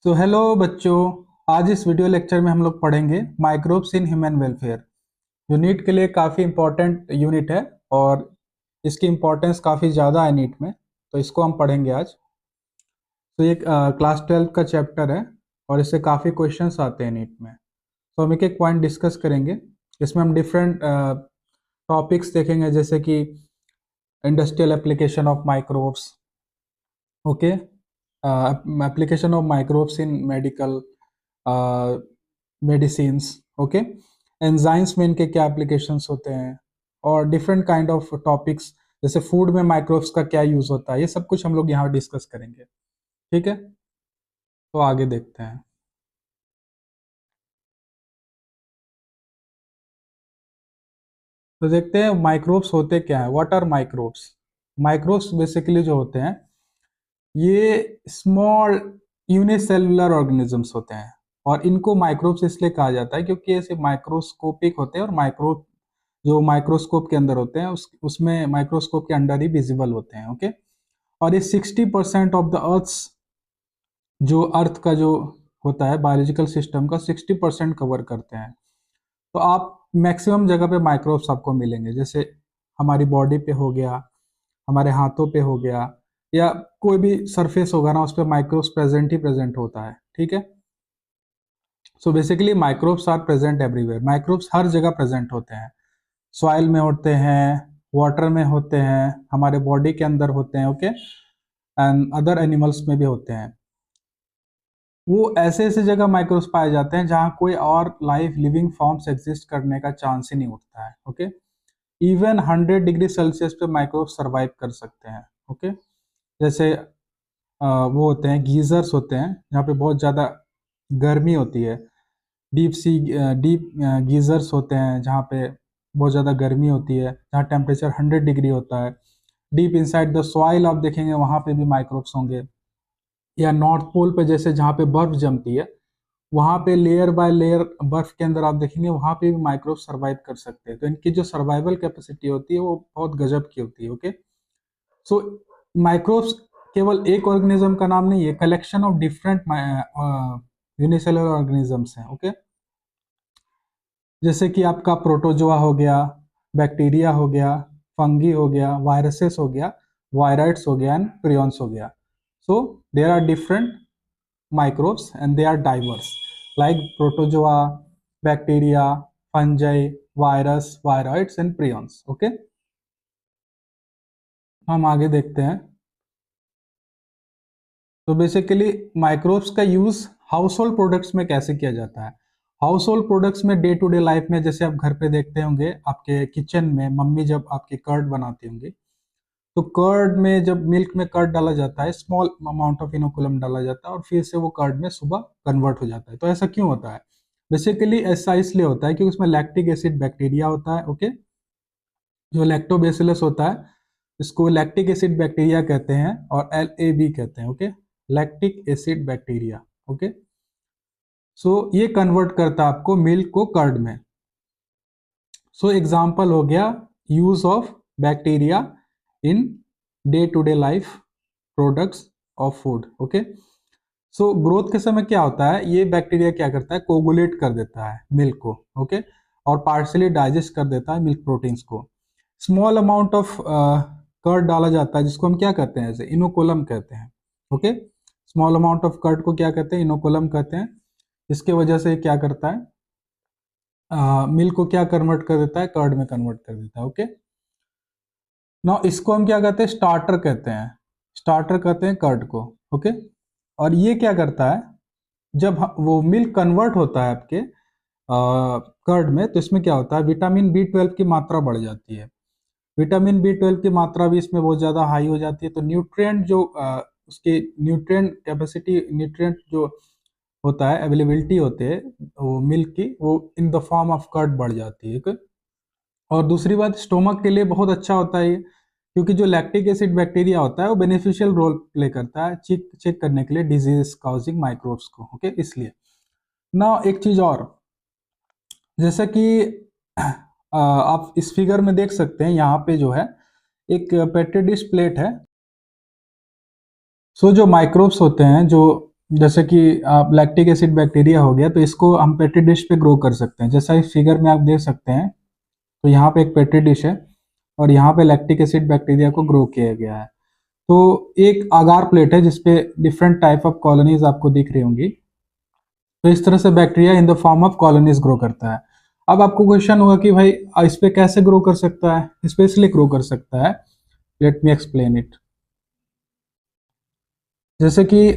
तो हेलो बच्चों। आज इस वीडियो लेक्चर में हम लोग पढ़ेंगे माइक्रोब्स इन ह्यूमन वेलफेयर। जो नीट के लिए काफ़ी इम्पोर्टेंट यूनिट है और इसकी इम्पोर्टेंस काफ़ी ज़्यादा है नीट में, तो इसको हम पढ़ेंगे आज। तो ये क्लास 12 का चैप्टर है और इससे काफ़ी क्वेश्चंस आते हैं नीट में। तो हम एक एक पॉइंट डिस्कस करेंगे। इसमें हम डिफरेंट टॉपिक्स देखेंगे, जैसे कि industrial application of microbes, okay, application of microbes in medical medicines, okay, enzymes में इनके क्या एप्लीकेशंस होते हैं और डिफरेंट काइंड ऑफ टॉपिक्स, जैसे फूड में माइक्रोब्स का क्या यूज होता है, ये सब कुछ हम लोग यहाँ डिस्कस करेंगे। ठीक है, तो आगे देखते हैं। तो देखते हैं माइक्रोब्स होते क्या है। What are microbes? Microbes basically जो होते हैं ये स्मॉल यूनिसेलुलर ऑर्गेनिजम्स होते हैं और इनको माइक्रोब्स इसलिए कहा जाता है क्योंकि ऐसे माइक्रोस्कोपिक होते हैं और जो माइक्रोस्कोप के अंदर होते हैं उसमें माइक्रोस्कोप के अंडर ही विजिबल होते हैं। ओके, और ये 60% ऑफ द अर्थ का जो होता है बायोलॉजिकल सिस्टम का 60% कवर करते हैं। तो आप मैक्सिमम जगह पे माइक्रोब्स आपको मिलेंगे, जैसे हमारी बॉडी पे हो गया, हमारे हाथों पे हो गया, या कोई भी सरफेस होगा ना उस पर माइक्रोब्स प्रेजेंट ही प्रेजेंट होता है। ठीक है, so basically microbes are present everywhere. Microbes हर जगह प्रेजेंट होते हैं, सॉइल में होते हैं, वाटर में होते हैं, हमारे बॉडी के अंदर होते हैं, ओके, एंड अदर एनिमल्स में भी होते हैं। वो ऐसे ऐसे जगह माइक्रोब्स पाए जाते हैं जहाँ कोई और लाइफ लिविंग फॉर्म्स एग्जिस्ट करने का चांस ही नहीं उठता है। ओके, इवन 100 डिग्री सेल्सियस पे माइक्रोब्स सर्वाइव कर सकते हैं। ओके, जैसे वो होते हैं गीजर्स होते हैं जहाँ पे बहुत ज़्यादा गर्मी होती है। डीप गीजर्स होते हैं जहाँ पे बहुत ज़्यादा गर्मी होती है, जहाँ टेम्परेचर 100 डिग्री होता है। डीप इनसाइड द सॉइल आप देखेंगे वहाँ पे भी माइक्रोब्स होंगे, या नॉर्थ पोल पे जैसे जहाँ पे बर्फ जमती है वहाँ पे लेयर बाय लेयर बर्फ के अंदर आप देखेंगे वहाँ पे भी माइक्रोब सर्वाइव कर सकते हैं। तो इनकी जो सर्वाइवल कैपेसिटी होती है वो बहुत गजब की होती है। ओके, सो माइक्रोब्स केवल एक ऑर्गेनिज्म का नाम नहीं है, collection of different unicellular organisms हैं। ओके, जैसे कि आपका प्रोटोजोआ हो गया, बैक्टीरिया हो गया, फंगी हो गया, वायरसेस हो गया, वायराइड्स हो गया एंड प्रियॉन्स हो गया। So there are different microbes and they are diverse, like protozoa, bacteria, fungi, virus, viroids and prions. Okay, हम आगे देखते हैं। तो बेसिकली माइक्रोब्स का यूज हाउस होल्ड प्रोडक्ट्स में कैसे किया जाता है। हाउस होल्ड प्रोडक्ट्स में डे टू डे लाइफ में, जैसे आप घर पे देखते होंगे आपके किचन में मम्मी जब आपकी कर्ड बनाती होंगी, तो कर्ड में जब मिल्क में कर्ड डाला जाता है, स्मॉल अमाउंट ऑफ इनोकुलम डाला जाता है और फिर से वो कर्ड में सुबह कन्वर्ट हो जाता है। तो ऐसा क्यों होता है? बेसिकली ऐसा इसलिए होता है क्योंकि उसमें लैक्टिक एसिड बैक्टीरिया होता है। ओके, जो लैक्टोबैसिलस होता है इसको लैक्टिक एसिड बैक्टीरिया कहते हैं और LAB कहते हैं। Okay, lactic acid bacteria. Okay, so ये कन्वर्ट करता है आपको मिल्क को कर्ड में। सो एग्जाम्पल हो गया use of bacteria in day to day life products of food. Okay, so growth के समय क्या होता है, ये बैक्टीरिया क्या करता है, कोगुलेट कर देता है मिल्क को। ओके, और पार्शली डाइजेस्ट कर देता है मिल्क प्रोटीन्स को। स्मॉल अमाउंट ऑफ कर्ड डाला जाता है जिसको हम क्या कहते हैं, जैसे इनोकुलम कहते हैं। Okay, small amount of curd को क्या कहते हैं, इनोकुलम कहते हैं। इसके वजह से क्या करता है, मिल्क को क्या कन्वर्ट कर देता है, कर्ड में कन्वर्ट कर देता है। ओके, ना इसको हम क्या कहते हैं, स्टार्टर कहते हैं। स्टार्टर कहते हैं कर्ड को। ओके, और ये क्या करता है, जब वो मिल्क कन्वर्ट होता है आपके कर्ड में, तो इसमें क्या होता है, विटामिन B12 की मात्रा बढ़ जाती है। विटामिन B12 की मात्रा भी इसमें बहुत ज़्यादा हाई हो जाती है। तो न्यूट्रिएंट जो उसके न्यूट्रिएंट कैपेसिटी, न्यूट्रिएंट जो होता है, अवेलेबिलिटी होते हैं वो मिल्क की, वो in the form of curd बढ़ जाती है। और दूसरी बात, स्टोमक के लिए बहुत अच्छा होता है ये, क्योंकि जो लैक्टिक एसिड बैक्टीरिया होता है वो बेनिफिशियल रोल प्ले करता है चेक चेक करने के लिए डिजीज काउजिंग माइक्रोब्स को। ओके, इसलिए ना एक चीज और, जैसे कि आप इस फिगर में देख सकते हैं, यहाँ पे जो है एक पेट्री डिश प्लेट है। सो जो माइक्रोब्स होते हैं जो जैसे कि आप लैक्टिक एसिड बैक्टीरिया हो गया, तो इसको हम पेट्री डिश पे ग्रो कर सकते हैं। जैसा इस फिगर में आप देख सकते हैं, तो यहाँ पे एक पेट्री डिश है और यहाँ पे लैक्टिक एसिड बैक्टीरिया को ग्रो किया गया है। तो एक आगार प्लेट है जिसपे डिफरेंट टाइप ऑफ कॉलोनीज आपको दिख रही होंगी। तो इस तरह से bacteria in the form of colonies grow करता है। अब आपको क्वेश्चन होगा कि भाई इस पे कैसे ग्रो कर सकता है, इस पे इसलिए ग्रो कर सकता है। Let me explain it. जैसे कि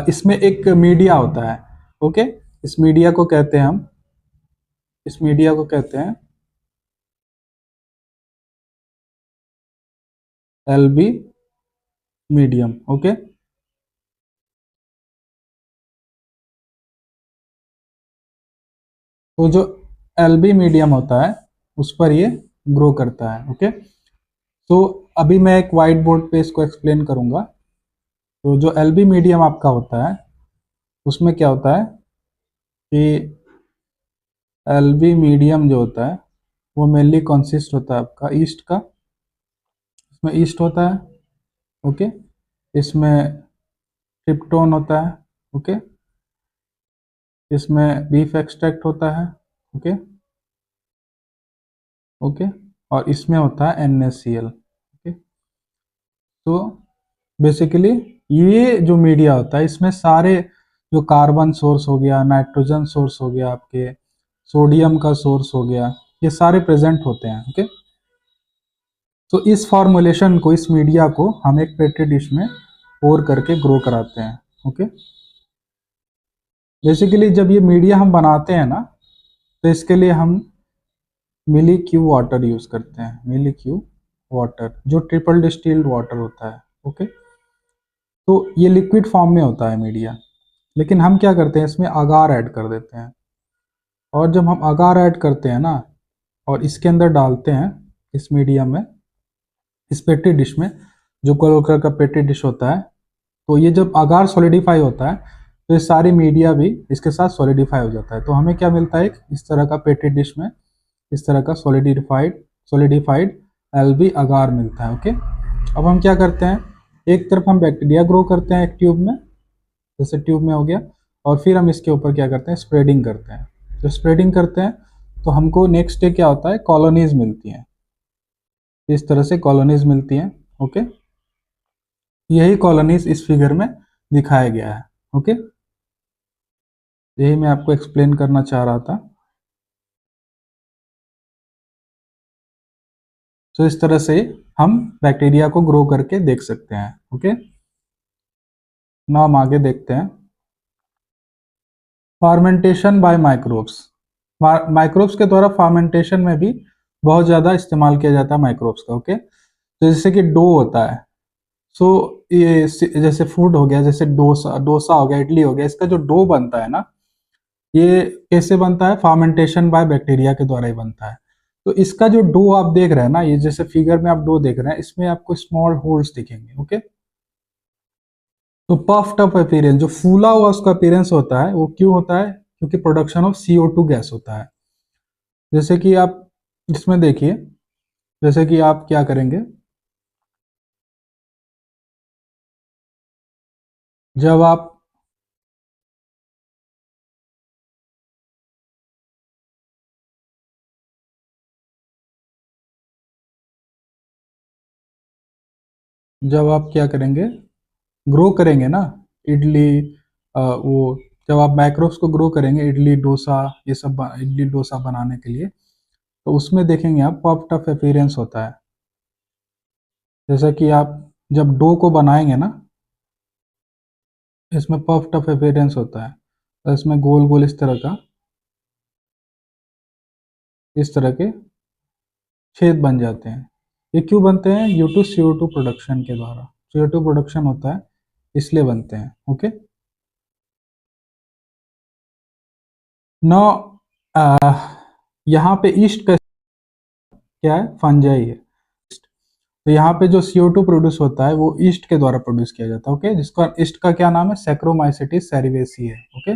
इसमें एक मीडिया होता है। ओके, इस मीडिया को कहते हैं हम, इस मीडिया को कहते हैं एलबी मीडियम। ओके, तो जो एलबी मीडियम होता है उस पर ये ग्रो करता है। ओके, तो अभी मैं एक वाइट बोर्ड पे इसको एक्सप्लेन करूंगा। तो जो एलबी मीडियम आपका होता है उसमें क्या होता है कि एलबी मीडियम जो होता है वो मेनली कंसिस्ट होता है आपका ईस्ट का। इसमें ईस्ट होता है। ओके, इसमें ट्रिप्टोन होता है। ओके, इसमें बीफ एक्सट्रैक्ट होता है। ओके, ओके, और इसमें होता है NaCl। ओके, तो बेसिकली ये जो मीडिया होता है इसमें सारे जो कार्बन सोर्स हो गया, नाइट्रोजन सोर्स हो गया, आपके सोडियम का सोर्स हो गया, ये सारे प्रेजेंट होते हैं। ओके, तो इस फॉर्मुलेशन को, इस मीडिया को हम एक पेट्री डिश में पोर करके ग्रो कराते हैं। ओके, बेसिकली जब ये मीडिया हम बनाते हैं ना, तो इसके लिए हम मिली क्यू वाटर यूज करते हैं। मिली क्यू वाटर जो ट्रिपल डिस्टिल्ड वाटर होता है। ओके, तो ये लिक्विड फॉर्म में होता है मीडिया, लेकिन हम क्या करते हैं इसमें अगार ऐड कर देते हैं। और जब हम अगार ऐड करते हैं ना और इसके अंदर डालते हैं इस मीडियम में, इस पेट्री डिश में, जो कलर कलर का पेट्री डिश होता है, तो ये जब अगार सॉलिडिफाई होता है तो ये सारी मीडिया भी इसके साथ सॉलिडिफाई हो जाता है। तो हमें क्या मिलता है, एक इस तरह का पेट्री डिश में इस तरह का सॉलिडिफाइड सॉलिडिफाइड एल्बी अगार मिलता है। ओके, अब हम क्या करते हैं, एक तरफ हम बैक्टीरिया ग्रो करते हैं एक ट्यूब में, जैसे ट्यूब में हो गया, और फिर हम इसके ऊपर क्या करते हैं, स्प्रेडिंग करते हैं। तो स्प्रेडिंग करते हैं तो हमको नेक्स्ट डे क्या होता है, कॉलोनीज मिलती हैं। इस तरह से कॉलोनीज मिलती हैं। ओके, यही कॉलोनीज इस फिगर में दिखाया गया है। ओके, यही मैं आपको एक्सप्लेन करना चाह रहा था। तो इस तरह से हम बैक्टीरिया को ग्रो करके देख सकते हैं। ओके, ना हम आगे देखते हैं। फार्मेंटेशन बाय माइक्रोब्स। माइक्रोब्स के द्वारा फार्मेंटेशन में भी बहुत ज़्यादा इस्तेमाल किया जाता है माइक्रोब्स का। ओके, तो जैसे कि डो होता है, सो ये जैसे फूड हो गया, जैसे डोसा डोसा हो गया, इडली हो गया, इसका जो डो बनता है ना, ये कैसे बनता है, फार्मेंटेशन बाय बैक्टीरिया के द्वारा ही बनता है। तो इसका जो डो आप देख रहे हैं ना, ये जैसे फिगर में आप डो देख रहे हैं, इसमें आपको स्मॉल होल्स दिखेंगे। ओके, तो पफ्ड अप अपीयरेंस, जो फूला हुआ उसका अपीयरेंस होता है, वो क्यों होता है, क्योंकि प्रोडक्शन ऑफ CO2 गैस होता है। जैसे कि आप इसमें देखिए, जैसे कि आप क्या करेंगे, जब आप क्या करेंगे, ग्रो करेंगे ना, इडली, वो जब आप माइक्रोब्स को ग्रो करेंगे, इडली डोसा, ये सब इडली डोसा बनाने के लिए, तो उसमें देखेंगे आप पफ्ड अप अपीयरेंस होता है। जैसा कि आप जब डो को बनाएंगे ना, इसमें पफ्ड अप अपीयरेंस होता है, तो इसमें गोल गोल इस तरह का, इस तरह के छेद बन जाते हैं। ये क्यों बनते हैं, ड्यू टू CO2 प्रोडक्शन के द्वारा। CO2 प्रोडक्शन होता है इसलिए बनते हैं। ओके, नौ यहाँ पे ईस्ट का क्या है, फंजाई है। तो यहाँ पे जो CO2 प्रोड्यूस होता है वो ईस्ट के द्वारा प्रोड्यूस किया जाता है। ओके, जिसका ईस्ट का क्या नाम है, सैक्रोमाइसेटिस सेरिवेसी है। ओके,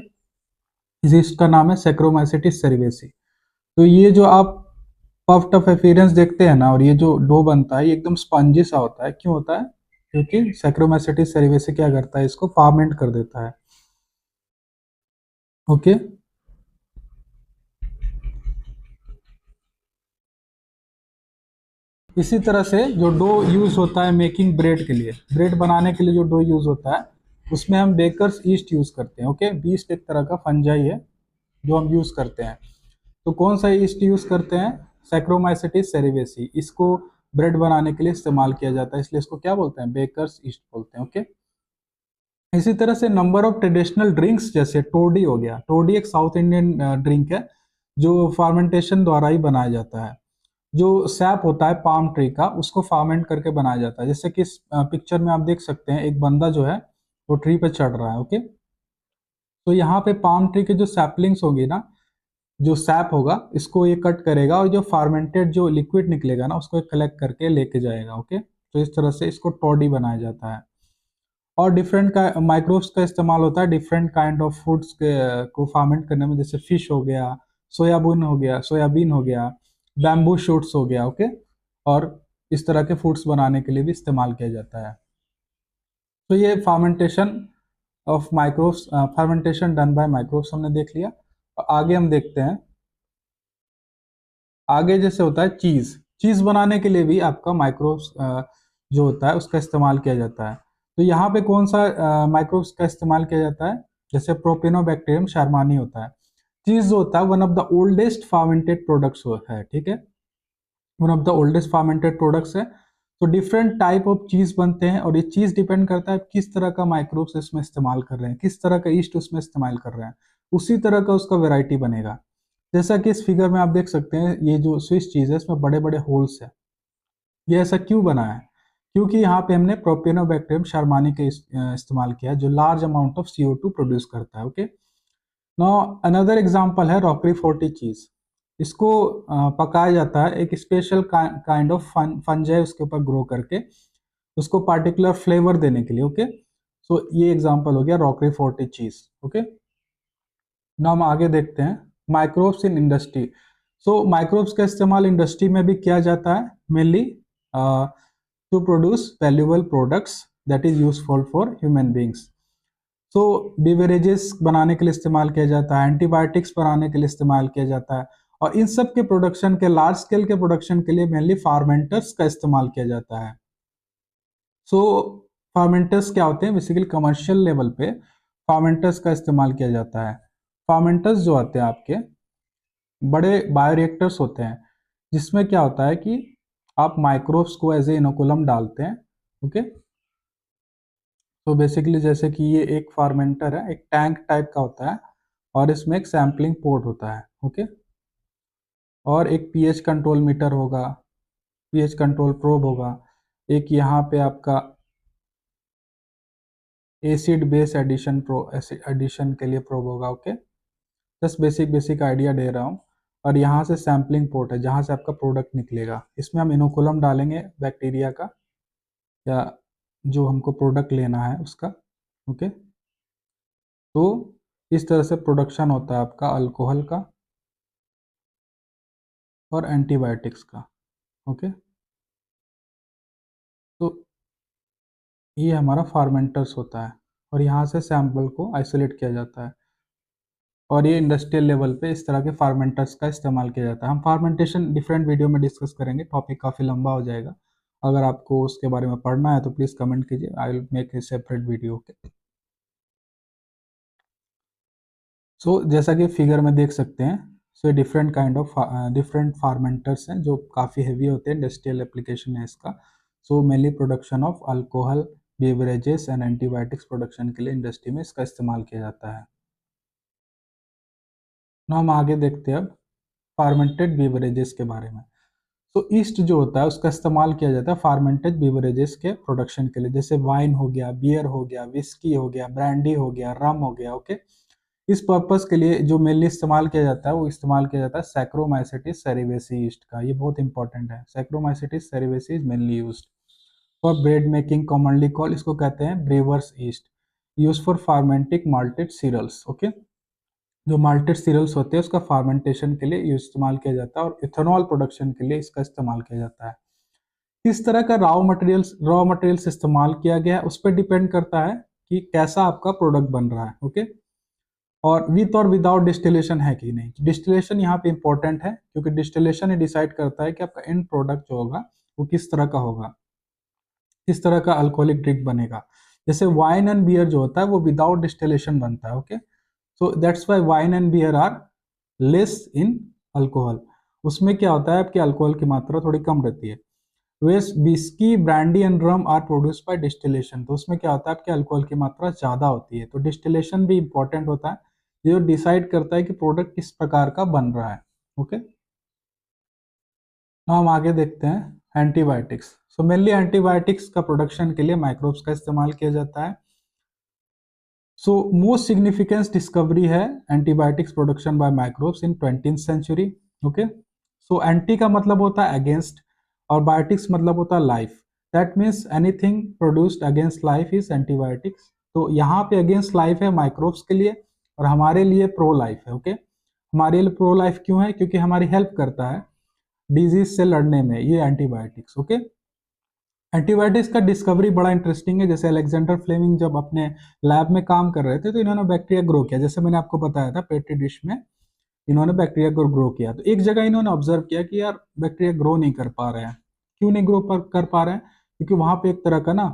इस ईस्ट का नाम है सैक्रोमाइसेटिस सेरिवेसी। तो ये जो आप पफ्ड अप अपीयरेंस देखते हैं ना, और ये जो डो बनता है, ये एकदम स्पंजी सा होता है। क्यों होता है, क्योंकि सैक्रोमाइसेटिस सेरेवेसी क्या करता है, इसको फर्मेंट कर देता है। ओके। इसी तरह से जो डो यूज होता है मेकिंग ब्रेड के लिए, ब्रेड बनाने के लिए जो डो यूज होता है उसमें हम बेकर्स ईस्ट यूज करते हैं। ओके, ईस्ट एक तरह का फंजाई है जो हम यूज करते हैं। तो कौन सा ईस्ट यूज करते हैं, सैक्रोमाइसेटिस सेरेवेसी, इसको ब्रेड बनाने के लिए इस्तेमाल किया जाता है, इसलिए इसको क्या बोलते हैं, बेकर्स ईस्ट बोलते हैं। ओके। इसी तरह से नंबर ऑफ ट्रेडिशनल ड्रिंक्स, जैसे टोडी हो गया, टोडी एक साउथ इंडियन ड्रिंक है जो फर्मेंटेशन द्वारा ही बनाया जाता है। जो सैप होता है पाम ट्री का, उसको फार्मेंट करके बनाया जाता है। जैसे कि इस पिक्चर में आप देख सकते हैं एक बंदा जो है वो ट्री पे चढ़ रहा है। ओके, तो यहाँ पे पाम ट्री के जो सैपलिंग्स होंगी ना, जो सैप होगा, इसको ये कट करेगा और जो फार्मेंटेड जो लिक्विड निकलेगा ना उसको कलेक्ट करके लेके जाएगा। ओके, तो इस तरह से इसको टॉडी बनाया जाता है। और डिफरेंट का माइक्रोब्स का इस्तेमाल होता है डिफरेंट काइंड ऑफ फूड्स को फार्मेंट करने में, जैसे फिश हो गया, सोयाबीन हो गया, बैम्बू शूट्स हो गया। ओके, और इस तरह के फूड्स बनाने के लिए भी इस्तेमाल किया जाता है। तो ये fermentation of microbes, fermentation done by microbes हमने देख लिया। और आगे हम देखते हैं, आगे जैसे होता है चीज, चीज बनाने के लिए भी आपका माइक्रोब्स जो होता है उसका इस्तेमाल किया जाता है। तो यहाँ पे कौन सा माइक्रोब्स का इस्तेमाल किया जाता है, जैसे प्रोपेनोबैक्टीरियम शर्मानी होता है। चीज जो होता है one of the oldest fermented products है, ठीक है, one of the oldest fermented products है। तो डिफरेंट टाइप ऑफ चीज बनते हैं और ये चीज डिपेंड करता है किस तरह का माइक्रोब्स इसमें इस्तेमाल कर रहे हैं, किस तरह का ईस्ट उसमें इस्तेमाल कर रहे हैं, उसी तरह का उसका वेराइटी बनेगा। जैसा कि इस फिगर में आप देख सकते हैं, ये जो स्विस चीज है इसमें बड़े बड़े होल्स है। ये ऐसा क्यों बना है, क्योंकि यहाँ पे हमने प्रोपेनोबैक्टीरियम शर्मानी का इस्तेमाल किया है जो large amount of CO2 produce करता है। ओके, नाउ अनदर एग्जांपल है रॉकरी फोर्टी चीज। इसको पकाया जाता है, एक स्पेशल काइंड ऑफ फंजाई उसके ऊपर ग्रो करके उसको पार्टिकुलर फ्लेवर देने के लिए। ओके, सो ये एग्जांपल हो गया Roquefort cheese. Okay, now हम आगे देखते हैं microbes in industry. So microbes का इस्तेमाल इंडस्ट्री में भी किया जाता है, mainly to produce valuable products that is useful for human beings. So beverages बनाने के लिए इस्तेमाल किया जाता है, एंटीबायोटिक्स बनाने के लिए इस्तेमाल किया जाता है, और इन सब के प्रोडक्शन के, लार्ज स्केल के प्रोडक्शन के लिए मेनली फार्मेंटर्स का इस्तेमाल किया जाता है। सो फार्मेंटर्स क्या होते हैं, बेसिकली कमर्शियल लेवल पे फार्मेंटर्स का इस्तेमाल किया जाता है। फार्मेंटर्स जो आते हैं आपके बड़े बायोरिएक्टर्स होते हैं, जिसमें क्या होता है कि आप माइक्रोब्स को एज ए इनोकुलम डालते हैं। ओके, तो बेसिकली जैसे कि ये एक फार्मेंटर है, एक टैंक टाइप का होता है और इसमें एक सैम्पलिंग पोर्ट होता है। ओके, और एक पीएच कंट्रोल मीटर होगा, पीएच कंट्रोल प्रोब होगा, एक यहाँ पे आपका एसिड बेस एडिशन एडिशन के लिए प्रोब होगा। Okay, just basic basic idea दे रहा हूँ। और यहाँ से सैम्पलिंग पोर्ट है जहाँ से आपका प्रोडक्ट निकलेगा, इसमें हम इनोकुलम डालेंगे बैक्टीरिया का या जो हमको प्रोडक्ट लेना है उसका। ओके, तो इस तरह से प्रोडक्शन होता है आपका अल्कोहल का और एंटीबायोटिक्स का। ओके, तो ये हमारा फार्मेंटर्स होता है और यहाँ से सैंपल को आइसोलेट किया जाता है, और ये इंडस्ट्रियल लेवल पे इस तरह के फार्मेंटर्स का इस्तेमाल किया जाता है। हम फार्मेंटेशन डिफरेंट वीडियो में डिस्कस करेंगे, टॉपिक काफ़ी लंबा हो जाएगा। अगर आपको उसके बारे में पढ़ना है तो प्लीज़ कमेंट कीजिए, I will make a separate video. Okay, so जैसा कि फिगर में देख सकते हैं, so different kind of different fermenters हैं जो काफ़ी हेवी होते हैं, इंडस्ट्रियल एप्लीकेशन है इसका। So mainly production of alcohol, beverages and antibiotics production के लिए इंडस्ट्री में इसका इस्तेमाल किया जाता है। ना हम आगे देखते हैं अब फार्मेंटेड बेवरेजेस के बारे में। तो ईस्ट जो होता है उसका इस्तेमाल किया जाता है फार्मेंटेड बेवरेजेस के प्रोडक्शन के लिए, जैसे वाइन हो गया, बियर हो गया, विस्की हो गया, ब्रांडी हो गया, रम हो गया। ओके, इस पर्पस के लिए जो मेनली इस्तेमाल किया जाता है वो इस्तेमाल किया जाता है सैक्रोमाइसेटिस सेरेवेसी ईस्ट का। ये बहुत इंपॉर्टेंट है, Saccharomyces cerevisiae is mainly used for bread making, commonly call, इसको कहते हैं brewer's yeast, use for fermenting malted cereals. Okay, जो माल्टेड सीरियल्स होते हैं उसका फार्मेंटेशन के लिए इस्तेमाल किया जाता है और इथेनॉल प्रोडक्शन के लिए इसका इस्तेमाल किया जाता है। किस तरह का रॉ मटेरियल्स इस्तेमाल किया गया है उस पर डिपेंड करता है कि कैसा आपका प्रोडक्ट बन रहा है। ओके, और विथ और विदाउट डिस्टिलेशन है कि नहीं। डिस्टिलेशन यहाँ पे इंपॉर्टेंट है क्योंकि डिस्टिलेशन ही डिसाइड करता है कि आपका एंड प्रोडक्ट जो होगा वो किस तरह का होगा, किस तरह का अल्कोहलिक ड्रिंक बनेगा। जैसे वाइन एंड बियर जो होता है वो विदाउट डिस्टिलेशन बनता है। Okay, so that's why wine and beer are less in alcohol. उसमें क्या होता है, आपकी अल्कोहल की मात्रा थोड़ी कम रहती है। Whereas whisky, brandy and rum are produced by distillation, तो उसमें क्या होता है, आपके अल्कोहल की मात्रा ज्यादा होती है। तो डिस्टिलेशन भी इंपॉर्टेंट होता है, जो डिसाइड करता है कि प्रोडक्ट किस प्रकार का बन रहा है। ओके, हम आगे देखते हैं एंटीबायोटिक्स। सो मेनली एंटीबायोटिक्स का प्रोडक्शन के लिए माइक्रोब्स का इस्तेमाल किया जाता है। सो मोस्ट सिग्निफिकेंस डिस्कवरी है antibiotics production by microbes in 20th century. Okay, so anti का मतलब होता है अगेंस्ट और बायोटिक्स मतलब होता है life. That means anything produced against life is antibiotics. तो यहाँ पे अगेंस्ट लाइफ है माइक्रोब्स के लिए और हमारे लिए प्रो लाइफ है। ओके, हमारे लिए प्रो लाइफ क्यों है, क्योंकि हमारी हेल्प करता है डिजीज से लड़ने में ये एंटीबायोटिक्स। ओके, एंटीबायोटिक्स का डिस्कवरी बड़ा इंटरेस्टिंग है। जैसे अलेक्जेंडर फ्लेमिंग जब अपने लैब में काम कर रहे थे तो इन्होंने बैक्टीरिया ग्रो किया, जैसे मैंने आपको बताया था पेट्री डिश में इन्होंने बैक्टीरिया को ग्रो किया। तो एक जगह इन्होंने ऑब्जर्व किया कि यार बैक्टीरिया ग्रो नहीं कर पा रहे हैं। क्यों नहीं कर पा रहे हैं, क्योंकि वहां पे एक तरह का ना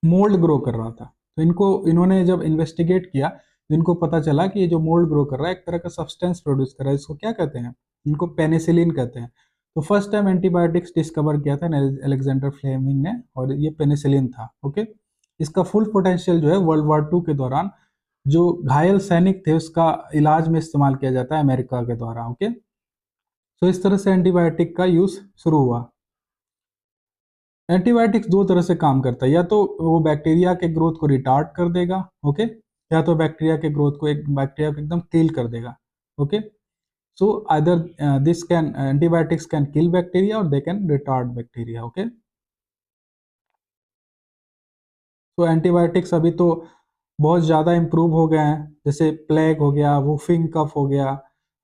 मोल्ड ग्रो कर रहा था। तो इन्होंने जब इन्वेस्टिगेट किया तो इनको पता चला कि ये जो मोल्ड ग्रो कर रहा है एक तरह का सब्सटेंस प्रोड्यूस कर रहा है, इसको क्या कहते हैं, इनको पेनिसिलिन कहते हैं। तो फर्स्ट टाइम एंटीबायोटिक्स डिस्कवर किया था अलेक्जेंडर फ्लेमिंग ने और ये पेनिसिलिन था। ओके, इसका फुल पोटेंशियल जो है वर्ल्ड वॉर 2 के दौरान जो घायल सैनिक थे उसका इलाज में इस्तेमाल किया जाता है अमेरिका के द्वारा। ओके, तो इस तरह से एंटीबायोटिक का यूज शुरू हुआ। एंटीबायोटिक्स दो तरह से काम करता है, या तो वो बैक्टीरिया के ग्रोथ को रिटार्ड कर देगा। ओके, या तो बैक्टीरिया को एकदम किल कर देगा। Okay, so either this can antibiotics can kill bacteria और they can retard bacteria. Okay, तो एंटीबायोटिक्स अभी तो बहुत ज़्यादा इम्प्रूव हो गए हैं, जैसे प्लेग हो गया, वुफिंग कफ हो गया।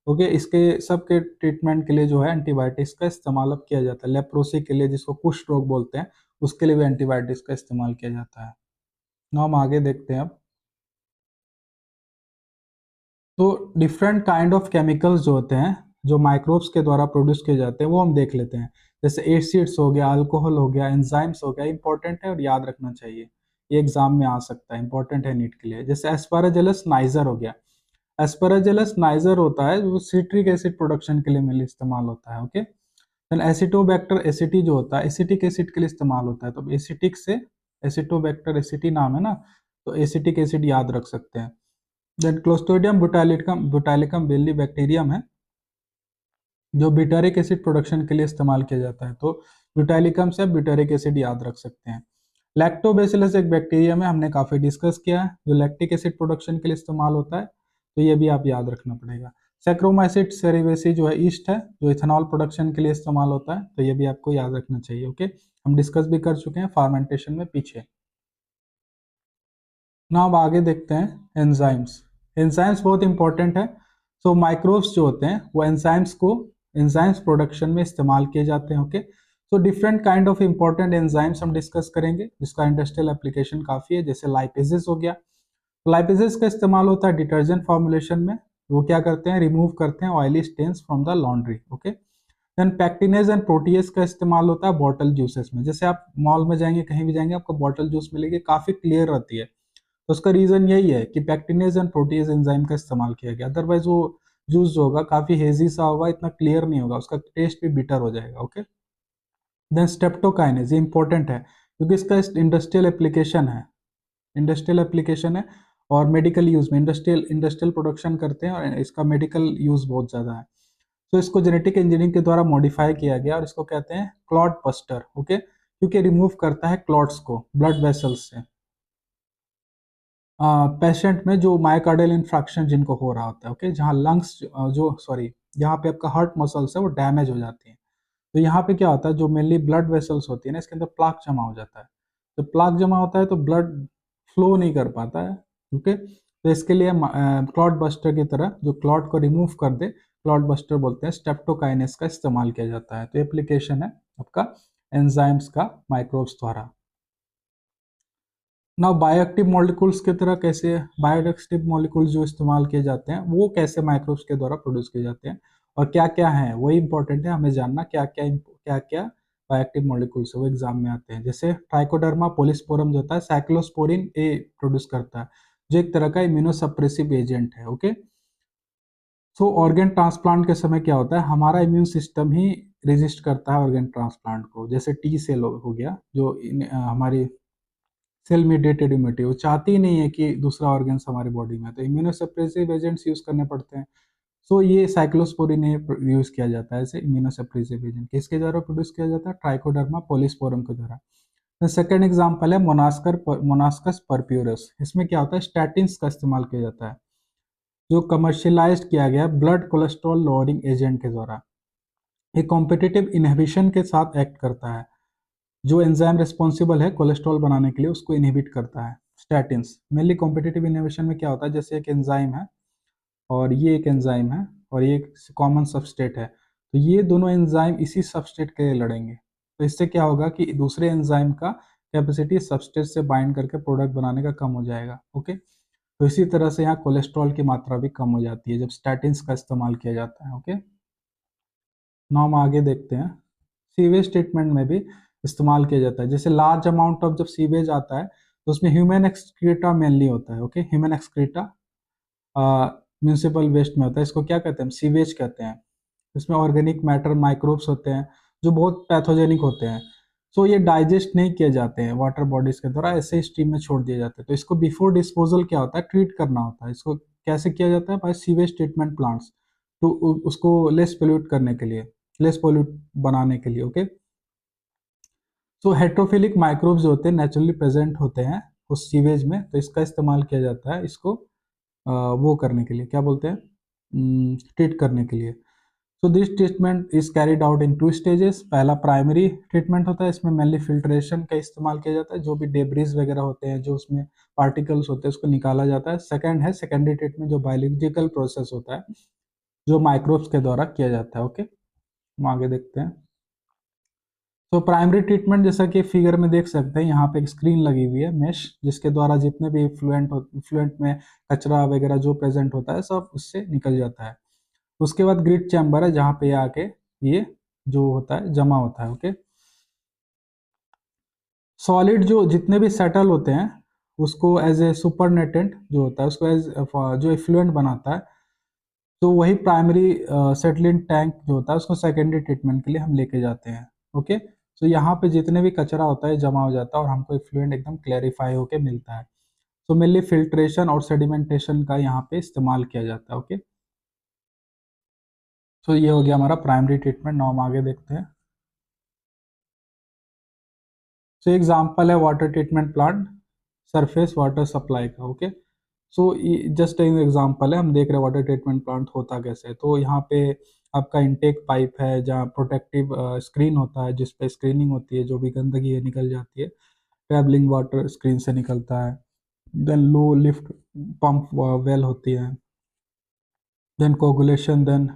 ओके, इसके सब के ट्रीटमेंट के लिए जो है एंटीबायोटिक्स का इस्तेमाल अब किया जाता है। लेप्रोसी के लिए, जिसको कुष्ठ रोग बोलते हैं, उसके लिए भी एंटीबायोटिक्स का इस्तेमाल किया जाता है। ना हम आगे देखते हैं अब। तो डिफरेंट काइंड ऑफ केमिकल्स जो होते हैं जो माइक्रोब्स के द्वारा प्रोड्यूस किए जाते हैं वो हम देख लेते हैं। जैसे एसिड्स हो गया, अल्कोहल हो गया, एंजाइम्स हो गया, इंपॉर्टेंट है और याद रखना चाहिए, ये एग्जाम में आ सकता है, इंपॉर्टेंट है नीट के लिए। जैसे एस्पाराजिलस नाइजर हो गया, एस्पाराजिलस नाइजर होता है जो सिट्रिक एसिड प्रोडक्शन के लिए मेनली इस्तेमाल होता है। ओके, देन एसिटोबैक्टर एसिटी जो होता है एसिटिक एसिड के लिए इस्तेमाल होता है। तो एसिटिक से एसिटोबैक्टर एसिटी नाम है ना, तो एसिटिक एसिड याद रख सकते हैं। देन क्लोस्ट्रिडियम बुटाइलिकम बेली बैक्टीरियम है जो ब्यूटारिक एसिड प्रोडक्शन के लिए इस्तेमाल किया जाता है। तो ब्यूटाइलिकम से ब्यूटारिक एसिड याद रख सकते हैं। लैक्टोबैसिलस एक बैक्टीरियम है, हमने काफी डिस्कस किया है, जो लैक्टिक एसिड प्रोडक्शन के लिए इस्तेमाल होता है। तो ये भी आप याद रखना पड़ेगा। सैक्रोमाइसिड सेरेवेसी जो है ईस्ट है, जो इथेनॉल प्रोडक्शन के लिए इस्तेमाल होता है। तो ये भी आपको याद रखना चाहिए। ओके, हम डिस्कस भी कर चुके हैं फार्मेंटेशन में पीछे। ना अब आगे देखते हैं एंजाइम्स। एंजाइम्स बहुत इंपॉर्टेंट है। सो माइक्रोब्स जो होते हैं वो एंजाइम्स प्रोडक्शन में इस्तेमाल किए जाते हैं। Okay, so different kind of important enzymes हम डिस्कस करेंगे जिसका इंडस्ट्रियल एप्लीकेशन काफी है। जैसे लाइपेजेस हो गया, लाइपेजेस का इस्तेमाल होता है डिटर्जेंट फॉर्मुलेशन में। वो क्या करते हैं, रिमूव करते हैं oily stains from the laundry. Okay, then pectinase and protease का इस्तेमाल होता है बॉटल जूसेस में। जैसे आप मॉल में जाएंगे, कहीं भी जाएंगे, आपको बॉटल जूस मिलेगी, काफी क्लियर रहती है। तो उसका रीजन यही है कि पैक्टिनेज एंड प्रोटीएज एंजाइम का इस्तेमाल किया गया। अदरवाइज वो जूस जो होगा काफी हेजी सा होगा, इतना क्लियर नहीं होगा, उसका टेस्ट भी बिटर हो जाएगा। ओके, देन स्टेप्टोकाइनेज, ये इंपॉर्टेंट है क्योंकि इसका इंडस्ट्रियल एप्लीकेशन है और मेडिकल यूज में इंडस्ट्रियल प्रोडक्शन करते हैं और इसका मेडिकल यूज बहुत ज्यादा है। तो इसको जेनेटिक इंजीनियरिंग के द्वारा मॉडिफाई किया गया और इसको कहते हैं क्लॉट बस्टर। ओके, क्योंकि रिमूव करता है क्लॉट्स को ब्लड वेसल्स से। पेशेंट में जो मायोकार्डियल इंफ्रैक्शन जिनको हो रहा होता है, ओके, जहाँ लंग्स जो सॉरी जहाँ पे आपका हार्ट मसल्स है वो डैमेज हो जाती हैं। तो यहाँ पे क्या होता है, जो मेनली ब्लड वेसल्स होती है ना, इसके अंदर प्लाक जमा हो जाता है। तो प्लाक जमा होता है तो ब्लड फ्लो नहीं कर पाता है। ओके, तो इसके लिए क्लॉट बस्टर की तरह जो क्लॉट को रिमूव कर दे, क्लॉट बस्टर बोलते हैं, स्टेप्टोकाइनेस का इस्तेमाल किया जाता है। तो एप्लीकेशन है आपका एंजाइम्स का माइक्रोब्स द्वारा। ना बायोएक्टिव मॉलिक्यूल्स की तरह कैसे बायोएक्टिव मॉलिक्यूल्स जो इस्तेमाल किए जाते हैं वो कैसे माइक्रोब्स के द्वारा प्रोड्यूस किए जाते हैं और क्या क्या है वही इंपॉर्टेंट है हमें जानना, क्या क्या बायोएक्टिव मॉलिक्यूल्स है वो एग्जाम में आते हैं। जैसे ट्राइकोडर्मा पोलिस्पोरम जो होता है साइक्लोस्पोरिन ए प्रोड्यूस करता है जो एक तरह का इम्यूनोसप्रेसिव एजेंट है। ओके, सो ऑर्गन ट्रांसप्लांट के समय क्या होता है हमारा इम्यून सिस्टम ही रेजिस्ट करता है ऑर्गन ट्रांसप्लांट को। जैसे टी सेल हो गया जो हमारी सेल मीडिएटेड इम्यूनिटी, वो चाहती ही नहीं है कि दूसरा ऑर्गन्स हमारी बॉडी में है, तो इम्यूनोसप्रेसिव एजेंट्स यूज करने पड़ते हैं। सो ये साइक्लोस्पोरिन यूज किया जाता है ऐसे इम्यूनोसप्रेसिव एजेंट। किसके द्वारा प्रोड्यूस किया जाता है? ट्राइकोडर्मा पोलिस्पोरम के द्वारा। सेकंड एग्जांपल है मोनास्कस परप्यूरस। इसमें क्या होता है स्टैटिन्स का इस्तेमाल किया जाता है जो कमर्शियलाइज्ड किया गया ब्लड कोलेस्ट्रॉल लोअरिंग एजेंट के द्वारा। ये कॉम्पिटिटिव इनहिबिशन के साथ एक्ट करता है। जो एंजाइम रिस्पॉन्सिबल है कोलेस्ट्रॉल बनाने के लिए उसको इनहिबिट करता है। स्टैटिन्स मेनली कॉम्पिटिटिव इनहिबिशन में क्या होता है जैसे एक एंजाइम है और ये एक एंजाइम है और ये एक कॉमन सबस्ट्रेट है, तो ये दोनों एंजाइम इसी सबस्ट्रेट के लिए लड़ेंगे, तो इससे क्या होगा कि दूसरे एंजाइम का कैपेसिटी सबस्ट्रेट से बाइंड करके प्रोडक्ट बनाने का कम हो जाएगा। ओके, तो इसी तरह से यहाँ कोलेस्ट्रॉल की मात्रा भी कम हो जाती है जब स्टैटिन्स का इस्तेमाल किया जाता है। ओके, नाउ हम आगे देखते हैं। सीवेज ट्रीटमेंट में भी इस्तेमाल किया जाता है। जैसे लार्ज अमाउंट ऑफ जब सीवेज आता है तो उसमें ह्यूमन एक्सक्रीटा मेनली होता है। Okay, human excreta municipal waste में होता है, इसको क्या कहते हैं? सीवेज कहते हैं। इसमें ऑर्गेनिक मैटर माइक्रोब्स होते हैं जो बहुत पैथोजेनिक होते हैं। सो ये डाइजेस्ट नहीं किए जाते हैं वाटर बॉडीज के द्वारा, ऐसे ही स्ट्रीम में छोड़ दिए जाते हैं। तो इसको बिफोर डिस्पोजल क्या होता है ट्रीट करना होता है। इसको कैसे किया जाता है? बाय सीवेज ट्रीटमेंट प्लांट्स, तो उसको लेस पोल्यूट करने के लिए, लेस पोल्यूट बनाने के लिए। ओके, सो हेट्रोफिलिक माइक्रोब्स जो होते हैं नेचुरली प्रेजेंट होते हैं उस सीवेज में, तो इसका इस्तेमाल किया जाता है इसको वो करने के लिए, क्या बोलते हैं, ट्रीट करने के लिए। So this treatment is carried out in 2 stages. पहला प्राइमरी ट्रीटमेंट होता है, इसमें मेनली फिल्ट्रेशन का इस्तेमाल किया जाता है, जो भी डेब्रिज वगैरह होते हैं जो उसमें पार्टिकल्स होते हैं उसको निकाला जाता है। सेकंड है सेकेंडरी ट्रीटमेंट जो बायोलॉजिकल प्रोसेस होता है जो माइक्रोब्स के द्वारा किया जाता है। ओके, हम आगे देखते हैं। तो प्राइमरी ट्रीटमेंट जैसा कि फिगर में देख सकते हैं यहाँ पे एक स्क्रीन लगी हुई है मेश, जिसके द्वारा जितने भी फ्लुएंट में कचरा वगैरह जो प्रेजेंट होता है सब उससे निकल जाता है। उसके बाद ग्रिड चैम्बर है जहाँ पे आके ये जो होता है जमा होता है। ओके, सॉलिड जो जितने भी सेटल होते हैं उसको एज ए सुपरनेटेंट जो होता है उसको एज जो इफ्लुएंट बनाता है, तो वही प्राइमरी सेटलिंग टैंक जो होता है उसको सेकेंडरी ट्रीटमेंट के लिए हम लेके जाते हैं। ओके, तो यहाँ पे जितने भी कचरा होता है जमा हो जाता है और हमको इफ्लुएंट एकदम क्लैरिफाई होके मिलता है। तो मेनली फिल्ट्रेशन और सेडिमेंटेशन का यहाँ पे इस्तेमाल किया जाता है। ओके, तो ये हो गया हमारा प्राइमरी ट्रीटमेंट। नाउ हम आगे देखते हैं। सो एग्जाम्पल है water treatment plant, surface water supply का। ओके, सो जस्ट एक एग्जांपल है, हम देख रहे हैं वाटर ट्रीटमेंट प्लांट होता कैसे है। तो यहाँ पे आपका इनटेक पाइप है जहाँ प्रोटेक्टिव स्क्रीन होता है जिस पे स्क्रीनिंग होती है, जो भी गंदगी है निकल जाती है। ट्रैवलिंग वाटर स्क्रीन से निकलता है। Then low lift pump well होती है। Then coagulation, then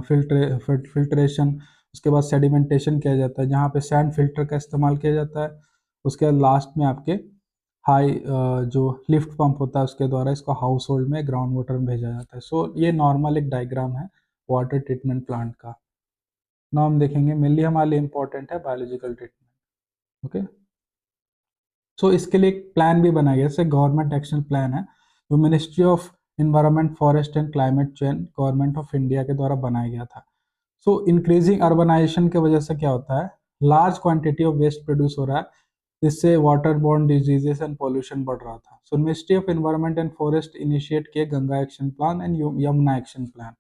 filtration. उसके बाद सेडिमेंटेशन किया जाता है जहाँ पे सैंड फिल्टर का इस्तेमाल किया जाता है। उसके बाद लास्ट में आपके हाई जो लिफ्ट पंप होता है उसके द्वारा इसको हाउस होल्ड में ग्राउंड वाटर में भेजा जाता है। सो ये नॉर्मल एक डायग्राम है वाटर ट्रीटमेंट प्लांट का। नाउ हम देखेंगे मेनली हमारे लिए इंपॉर्टेंट है बायोलॉजिकल ट्रीटमेंट। ओके, सो इसके लिए एक प्लान भी बनाया गया, जैसे गवर्नमेंट एक्शन प्लान है जो ministry of environment forest and climate change government of India के द्वारा बनाया गया था। सो इंक्रीजिंग अर्बनाइजेशन की वजह से क्या होता है large quantity of waste produce हो रहा है, जिससे water borne diseases and pollution बढ़ रहा था। So ministry of environment and forest initiate किए Ganga action plan and Yamuna action plan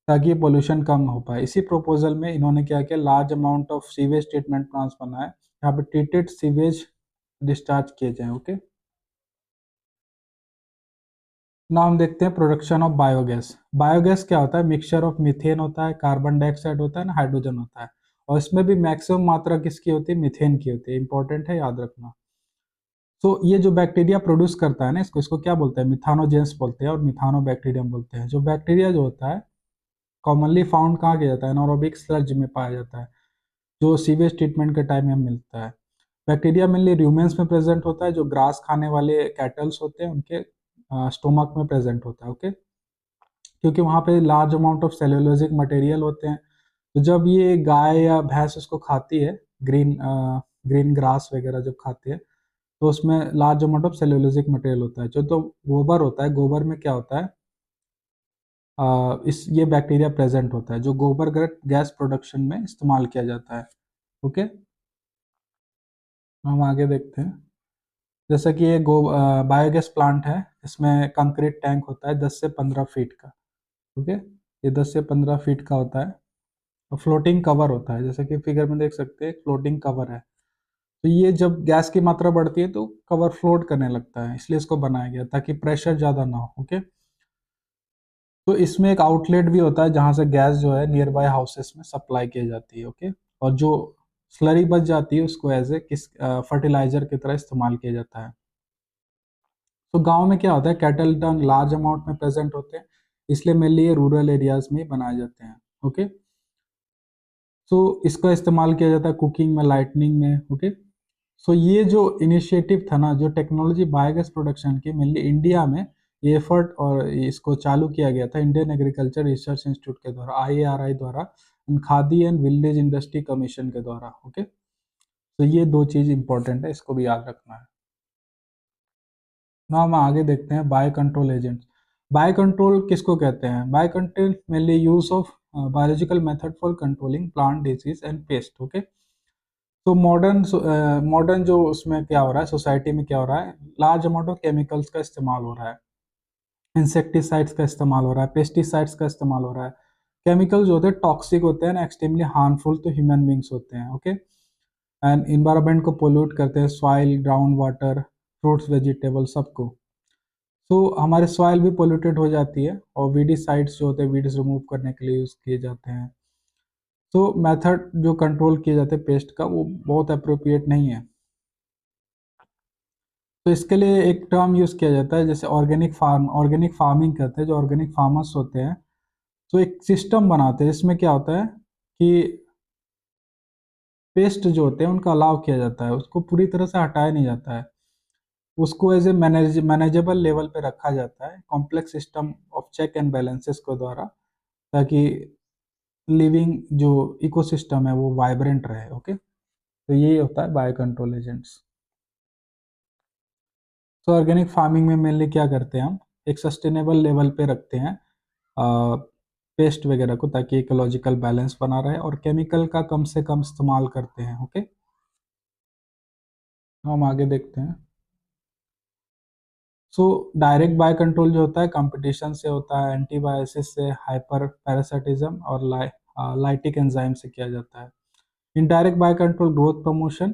ताकि पॉल्यूशन कम हो पाए। इसी प्रपोजल में इन्होंने क्या किया large amount of sewage treatment plants बनाए यहाँ पे ट्रीटेड सीवेज डिस्चार्ज किए जाए। ओके, नाउ हम देखते हैं प्रोडक्शन ऑफ बायोगैस। बायोगैस क्या होता है? मिक्सचर ऑफ मीथेन होता है, कार्बन डाइऑक्साइड होता है ना, हाइड्रोजन होता है, और इसमें भी मैक्सिमम मात्रा किसकी होती है? मीथेन की होती है। इंपॉर्टेंट है, याद रखना। तो ये जो बैक्टीरिया प्रोड्यूस करता है ना इसको क्या बोलते हैं? मिथानोजेंस बोलते हैं और मिथानोबैक्टीरियम बोलते हैं। जो बैक्टीरिया जो होता है कॉमनली फाउंड कहाँ किया जाता है? एनारोबिक स्लज में पाया जाता है। जो सीवेज ट्रीटमेंट के टाइम में मिलता है। बैक्टीरिया मेनली र्यूमेंस में प्रेजेंट होता है, जो ग्रास खाने वाले कैटल्स होते हैं उनके स्टोमक में प्रेजेंट होता है। ओके, क्योंकि वहाँ पे large amount of cellulosic material होते हैं। तो जब ये गाय या भैंस उसको खाती है, ग्रीन ग्रास वगैरह जब खाती है, तो उसमें large amount of cellulosic material होता है। जो तो गोबर होता है, गोबर में क्या होता है, इस ये बैक्टीरिया प्रेजेंट होता है, जो गोबर गैस प्रोडक्शन में इस्तेमाल किया जाता है। ओके, हम आगे देखते हैं। जैसा कि ये बायोगैस प्लांट है, इसमें कंक्रीट टैंक होता है 10 से 15 फीट का। ओके, ये 10 से 15 फीट का होता है और फ्लोटिंग कवर होता है, जैसा कि फिगर में देख सकते हैं फ्लोटिंग कवर है। तो ये जब गैस की मात्रा बढ़ती है तो कवर फ्लोट करने लगता है, इसलिए इसको बनाया गया ताकि प्रेशर ज़्यादा ना हो। ओके, तो इसमें एक आउटलेट भी होता है जहाँ से गैस जो है नियर बाय हाउसेस में सप्लाई की जाती है। ओके, और जो स्लरी बच जाती है उसको एज ए फर्टिलाइजर की तरह इस्तेमाल किया जाता है। तो गांव में क्या होता है, कैटल डंग लार्ज अमाउंट में प्रेजेंट होते हैं, इसलिए मेनली ये रूरल एरियाज में बनाए जाते हैं। ओके, सो इसका इस्तेमाल किया जाता है कुकिंग में, लाइटनिंग में। ओके, सो ये जो इनिशिएटिव था ना, जो टेक्नोलॉजी बायोगैस प्रोडक्शन की, मेनली इंडिया में ये एफर्ट और इसको चालू किया गया था इंडियन एग्रीकल्चर रिसर्च इंस्टीट्यूट के द्वारा, IARI द्वारा, khadi and village industry commission के द्वारा। ओके, तो ये दो चीज इंपॉर्टेंट है, इसको भी याद रखना है ना। हम आगे देखते हैं bio control agents. Bio control किसको कहते हैं? Bio control mainly use of biological method for controlling plant disease and paste. Okay, तो मॉडर्न जो उसमें क्या हो रहा है, सोसाइटी में क्या हो रहा है, लार्ज अमाउंट ऑफ केमिकल्स का इस्तेमाल हो रहा है, इंसेक्टिसाइड्स का इस्तेमाल हो रहा है, पेस्टिसाइड्स का इस्तेमाल हो रहा है। केमिकल्स जो होते हैं टॉक्सिक होते हैं, एक्सट्रीमली हार्मफुल तो ह्यूमन बींग्स होते हैं। ओके, एंड इन्वायरमेंट को पोल्यूट करते हैं, soil, ground water, fruits, vegetable, सबको। तो हमारे सॉइल भी पोल्यूटेड हो जाती है, और वीडिसाइड्स जो होते हैं वीड्स रिमूव करने के लिए यूज किए जाते हैं। तो मेथड जो कंट्रोल किए जाते हैं पेस्ट का, वो बहुत अप्रोप्रिएट नहीं है। तो इसके लिए एक टर्म यूज किया जाता है, जैसे ऑर्गेनिक फार्मिंग करते हैं, जो ऑर्गेनिक फार्मर्स होते हैं। तो एक सिस्टम बनाते हैं, इसमें क्या होता है कि पेस्ट जो होते हैं उनका अलाव किया जाता है, उसको पूरी तरह से हटाया नहीं जाता है, उसको एज ए मैनेजेबल लेवल पे रखा जाता है complex system of check and balances के द्वारा, ताकि लिविंग जो इकोसिस्टम है वो वाइब्रेंट रहे। ओके, तो यही होता है बायो कंट्रोल एजेंट्स। तो ऑर्गेनिक फार्मिंग में मेनली क्या करते हैं, हम एक सस्टेनेबल लेवल पे रखते हैं पेस्ट वगैरह को, ताकि इकोलॉजिकल बैलेंस बना रहे, और केमिकल का कम से कम इस्तेमाल करते हैं। ओके, तो हम आगे देखते हैं। सो डायरेक्ट बायो कंट्रोल जो होता है कंपटीशन से होता है, एंटीबायोसिस से, हाइपर पैरासिटिज्म और लाइटिक एंजाइम से किया जाता है। Indirect bio control growth promotion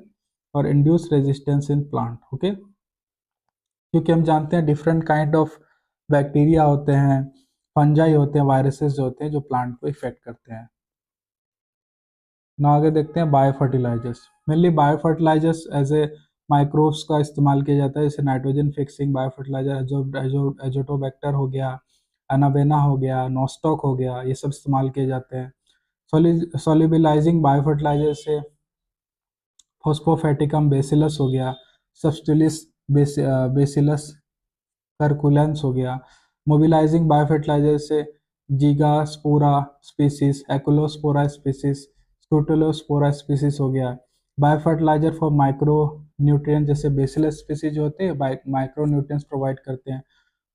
और induce resistance in plant. Okay, क्योंकि हम जानते हैं डिफरेंट काइंड ऑफ बैक्टीरिया होते हैं, फंजाई होते हैं, वायरसेस जो होते हैं, जो प्लांट को इफेक्ट करते हैं। ना आगे देखते हैं bio fertilizers. Mainly bio fertilizers as a microbes का इस्तेमाल किया जाता है, जैसे nitrogen fixing bio fertilizer, azotobacter हो गया, एनाबेना हो गया, नोस्टॉक हो गया, ये सब इस्तेमाल किए जाते हैं। सोल्यूबिलाइजिंग बायो फर्टिलाइजर से फॉस्फोफेटिकम बेसिलस हो गया, सब्स्टिलिस बेसिलस करकुलेंस हो गया। मोबिलाइजिंग बायोफर्टिलाइजर से जीगास्पोरा स्पीसीज, एकुलोस्पोरा स्पीसीज, स्कूटोलोस्पोरा स्पीसीज हो गया। बायोफर्टिलाइजर फॉर माइक्रो न्यूट्रिएंट, जैसे बेसिलस स्पीसीज जो होते हैं माइक्रो न्यूट्रिएंट्स प्रोवाइड करते हैं।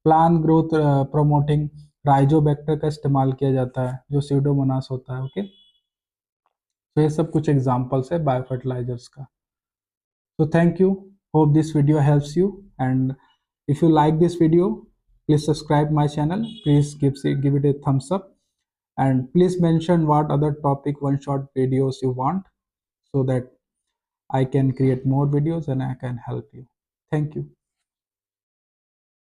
प्लांट ग्रोथ प्रोमोटिंग राइजोबैक्टर का इस्तेमाल किया जाता है, जो सीडोमोनास होता है। ओके, तो ये सब कुछ एग्जांपल्स है बायोफर्टिलाइजर्स का। So thank you. Hope this video helps you. And if you like this video, please subscribe my channel. Please give it a thumbs up. And please mention what other topic one shot videos you want, so that I can create more videos and I can help you. Thank you.